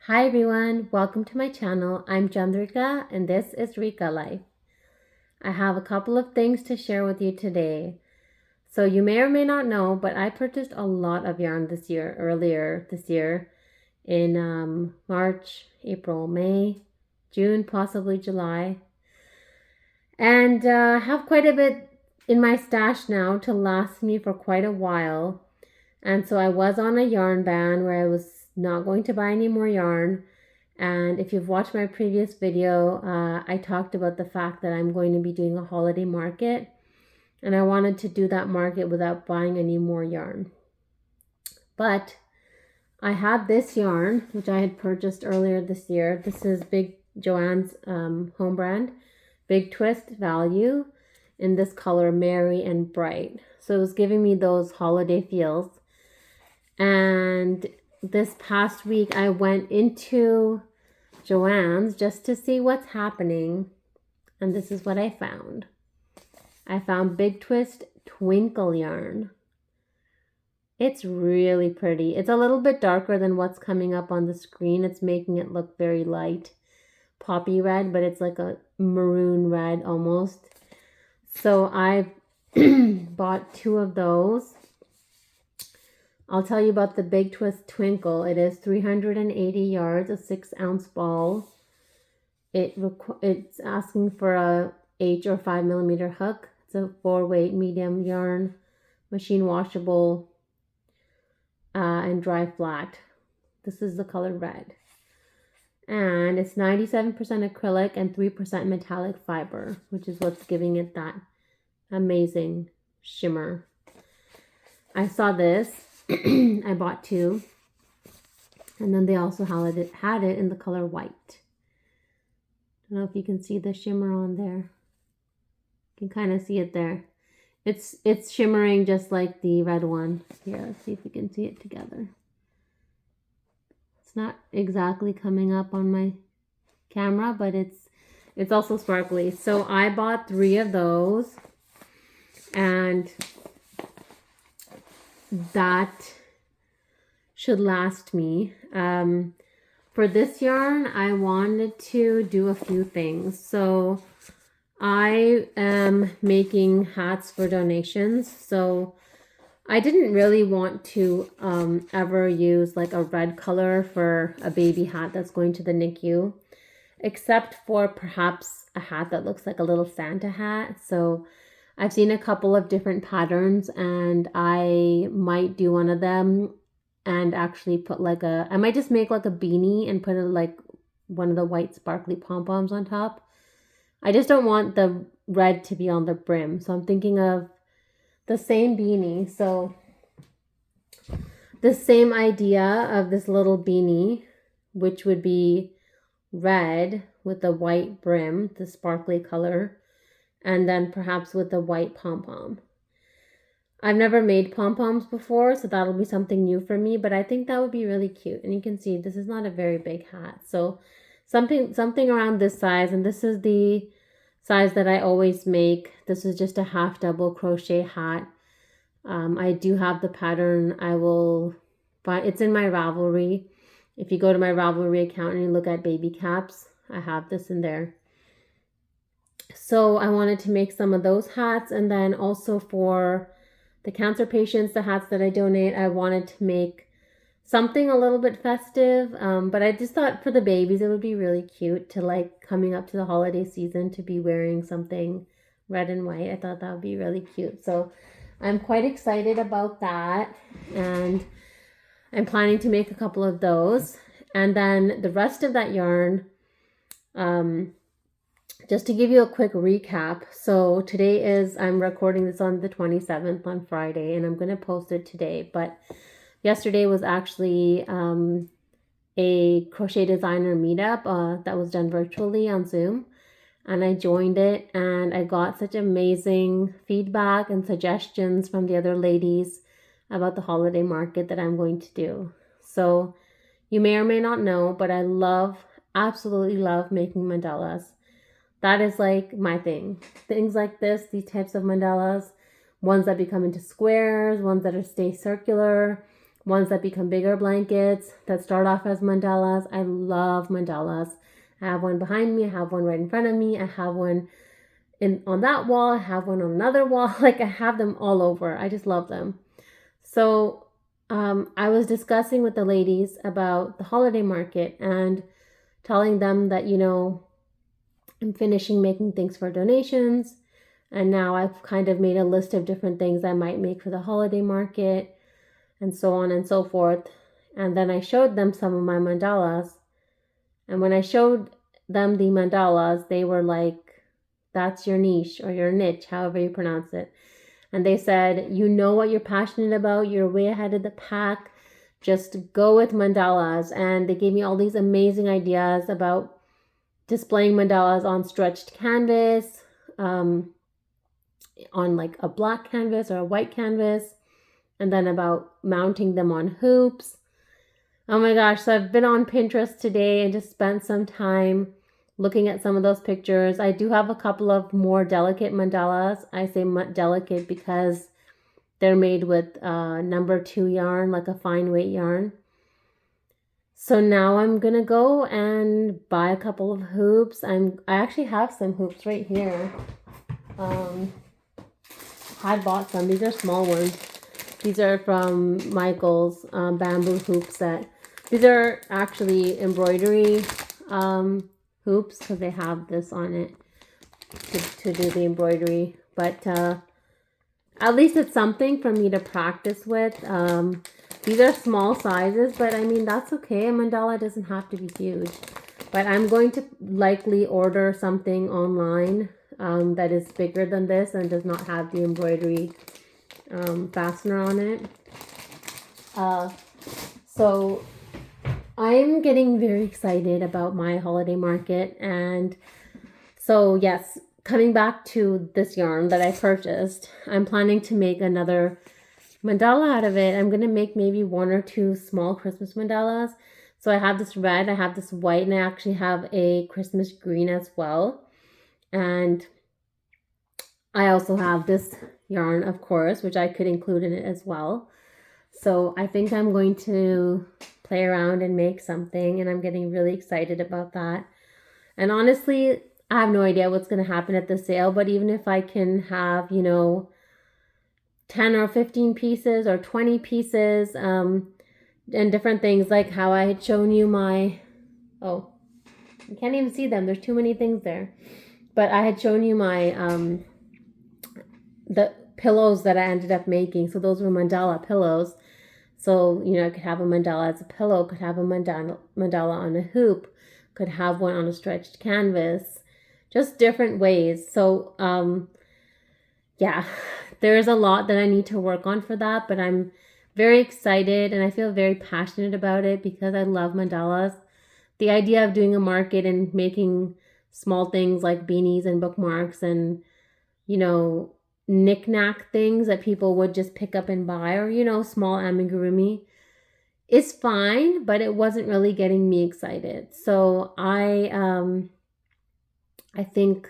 Hi everyone, welcome to my channel. I'm Chandrika and this is RIKA Life. I have a couple of things to share with you today. So you may or may not know, but I purchased a lot of yarn earlier this year in March, April, May, June, possibly July. And have quite a bit in my stash now to last me for quite a while. And so I was on a yarn ban where I was not going to buy any more yarn. And if you've watched my previous video, I talked about the fact that I'm going to be doing a holiday market. And I wanted to do that market without buying any more yarn. But I had this yarn, which I had purchased earlier this year. This is Joann's home brand, Big Twist Value, in this color, Merry and Bright. So it was giving me those holiday feels. And this past week I went into Joann's just to see what's happening, and this is what I found. I found Big Twist Twinkle yarn. It's really pretty. It's a little bit darker than what's coming up on the screen. It's making it look very light poppy red, but it's like a maroon red almost. So I bought 2 of those. I'll tell you about the Big Twist Twinkle. It is 380 yards, a 6-ounce ball. It's asking for a H or 5mm hook. It's a 4-weight medium yarn, machine washable, and dry flat. This is the color red. And it's 97% acrylic and 3% metallic fiber, which is what's giving it that amazing shimmer. I saw this. I bought 2, and then they also had it in the color white. I don't know if you can see the shimmer on there. You can kind of see it there. It's shimmering just like the red one. Here, let's see if we can see it together. It's not exactly coming up on my camera, but it's also sparkly. So I bought 3 of those, and that should last me. For this yarn, I wanted to do a few things. So I am making hats for donations. So I didn't really want to ever use like a red color for a baby hat that's going to the NICU, except for perhaps a hat that looks like a little Santa hat. So I've seen a couple of different patterns, and I might do one of them and actually put I might just make like a beanie and put like one of the white sparkly pom-poms on top. I just don't want the red to be on the brim. So I'm thinking of the same beanie. So the same idea of this little beanie, which would be red with a white brim, the sparkly color, and then perhaps with a white pom-pom. I've never made pom-poms before, so that'll be something new for me, but I think that would be really cute. And you can see this is not a very big hat. So something around this size, and this is the size that I always make. This is just a half double crochet hat. I do have the pattern. I will buy, it's in my Ravelry. If you go to my Ravelry account and you look at baby caps, I have this in there. So I wanted to make some of those hats, and then also for the cancer patients, the hats that I donate, I wanted to make something a little bit festive, but I just thought for the babies it would be really cute to, like, coming up to the holiday season, to be wearing something red and white. I thought that would be really cute. So I'm quite excited about that, and I'm planning to make a couple of those. And then the rest of that yarn, just to give you a quick recap. So today I'm recording this on the 27th on Friday, and I'm going to post it today. But yesterday was actually a crochet designer meetup that was done virtually on Zoom. And I joined it, and I got such amazing feedback and suggestions from the other ladies about the holiday market that I'm going to do. So you may or may not know, but I absolutely love making mandalas. That is like my thing. Things like this, these types of mandalas, ones that become into squares, ones that stay circular, ones that become bigger blankets that start off as mandalas. I love mandalas. I have one behind me. I have one right in front of me. I have one on that wall. I have one on another wall. Like, I have them all over. I just love them. So I was discussing with the ladies about the holiday market and telling them that, I'm finishing making things for donations. And now I've kind of made a list of different things I might make for the holiday market and so on and so forth. And then I showed them some of my mandalas. And when I showed them the mandalas, they were like, that's your niche or your niche, however you pronounce it. And they said, you know what you're passionate about. You're way ahead of the pack. Just go with mandalas. And they gave me all these amazing ideas about displaying mandalas on stretched canvas, on like a black canvas or a white canvas, and then about mounting them on hoops. Oh my gosh, so I've been on Pinterest today and just spent some time looking at some of those pictures. I do have a couple of more delicate mandalas. I say delicate because they're made with number 2 yarn, like a fine weight yarn. So now I'm gonna go and buy a couple of hoops. I actually have some hoops right here. I bought some. These are small ones. These are from Michael's bamboo hoop set. These are actually embroidery hoops because they have this on it to do the embroidery. But at least it's something for me to practice with. These are small sizes, but I mean, that's okay. A mandala doesn't have to be huge. But I'm going to likely order something online that is bigger than this and does not have the embroidery fastener on it. So I'm getting very excited about my holiday market. And so yes, coming back to this yarn that I purchased, I'm planning to make another mandala out of it. I'm going to make maybe 1 or 2 small Christmas mandalas. So I have this red, I have this white, and I actually have a Christmas green as well. And I also have this yarn, of course, which I could include in it as well. So I think I'm going to play around and make something, and I'm getting really excited about that. And honestly, I have no idea what's going to happen at the sale, but even if I can have, 10 or 15 pieces or 20 pieces, and different things, like how I had shown you my, oh, you can't even see them. There's too many things there. But I had shown you my, the pillows that I ended up making. So those were mandala pillows. So, I could have a mandala as a pillow, could have a mandala on a hoop, could have one on a stretched canvas, just different ways. So, yeah, there's a lot that I need to work on for that, but I'm very excited and I feel very passionate about it because I love mandalas. The idea of doing a market and making small things like beanies and bookmarks and, knick-knack things that people would just pick up and buy, or, small amigurumi is fine, but it wasn't really getting me excited. So I think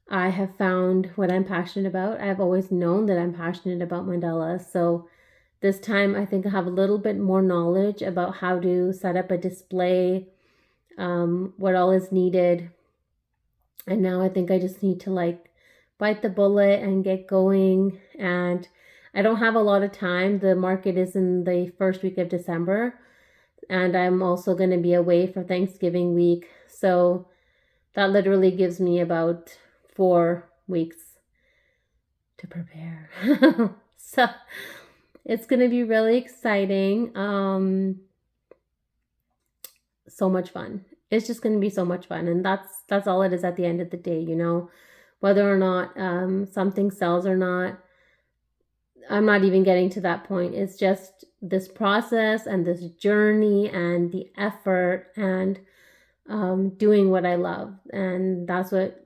I have found what I'm passionate about. I've always known that I'm passionate about mandalas. So this time I think I have a little bit more knowledge about how to set up a display, what all is needed. And now I think I just need to bite the bullet and get going. And I don't have a lot of time. The market is in the first week of December. And I'm also going to be away for Thanksgiving week. So that literally gives me about 4 weeks to prepare. So it's going to be really exciting. So much fun. It's just going to be so much fun. And that's all it is at the end of the day, whether or not something sells or not. I'm not even getting to that point. It's just this process and this journey and the effort and doing what I love. And that's what,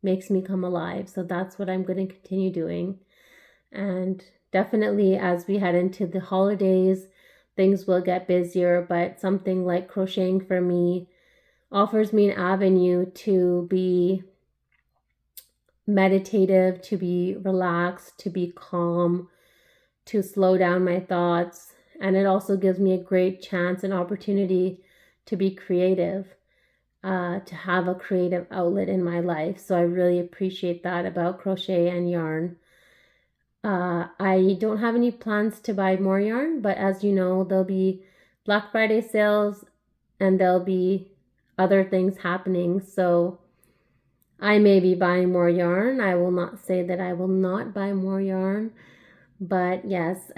makes me come alive. So that's what I'm going to continue doing. And definitely as we head into the holidays, things will get busier, but something like crocheting for me offers me an avenue to be meditative, to be relaxed, to be calm, to slow down my thoughts. And it also gives me a great chance and opportunity to be creative, to have a creative outlet in my life. So I really appreciate that about crochet and yarn. I don't have any plans to buy more yarn, but as you know, there'll be Black Friday sales and there'll be other things happening. So I may be buying more yarn. I will not say that I will not buy more yarn, but yes,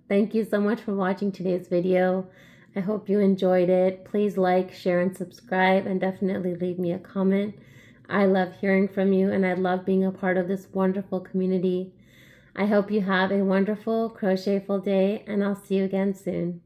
thank you so much for watching today's video. I hope you enjoyed it. Please like, share, and subscribe, and definitely leave me a comment. I love hearing from you, and I love being a part of this wonderful community. I hope you have a wonderful crochetful day, and I'll see you again soon.